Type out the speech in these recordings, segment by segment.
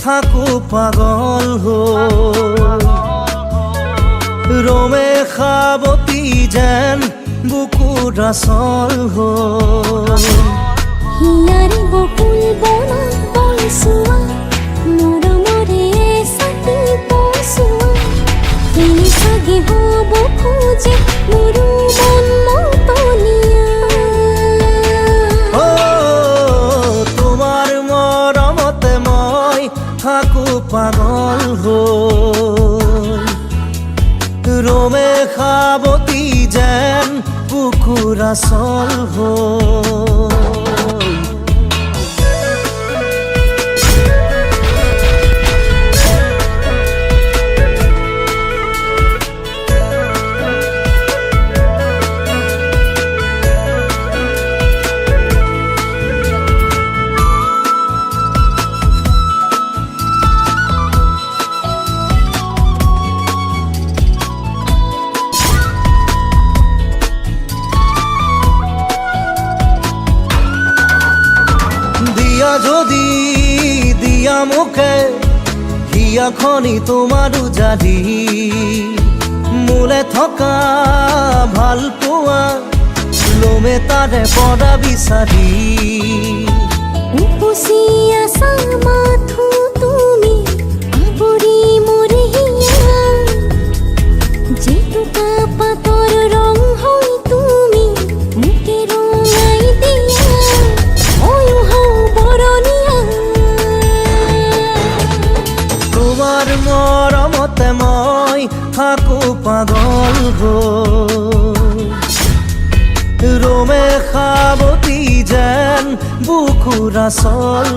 থাকো পাগল রোমে খাবতি যেন বুকুর আসল হিয়ারি বকুল বনা বলসুয়া মরমরে সাথী পসুয়া তিনি সাগে হব খুঁজে মুরু মন মতনিয়া তোমার মরমতে মই থাকো পাগল রোমে খাবতি যেন বুকুর আসল যদি দিয়া মুখে হিয়া খনি তোমারও জাদি মূলে থকা ভাল পোৱা লোমে তাৰে পদা বিচাৰি উপচিয়া সামাথু তুমি আবৰি মোৰে হিয়া জেতুকা পাতৰ ৰং হৈ তুমি মুকে ৰঙাই দিয়া ময়ো হওঁ বৰণীয়া তোমাৰ মৰমতে মই থাকো পাগল রোমে খাবতি যেন বুকুর আসল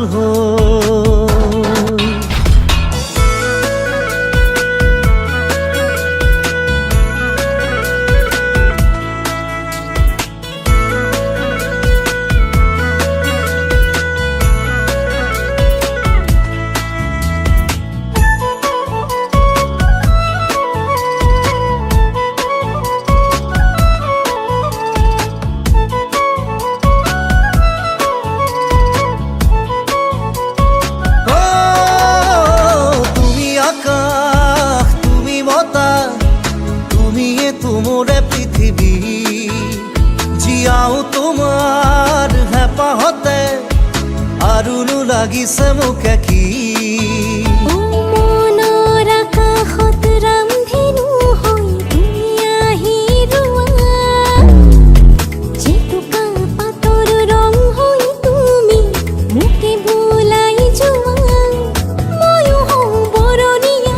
তোমরে পৃথিবী জিয়াও তোমার হেপাহতে আৰুনো লাগিছে মোকে কি মনৰ আকাশত ৰামধেনু হৈ তুমি আহি ৰোৱা জেতুকা পাতৰ ৰং হৈ তুমি মোকে বোলাই যোৱা ময়ো হওঁ বৰণীয়া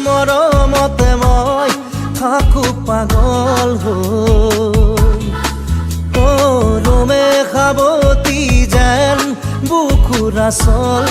মৰমতে মই থাকো পাগল রোমে খাবতি যেন বুকুর আসল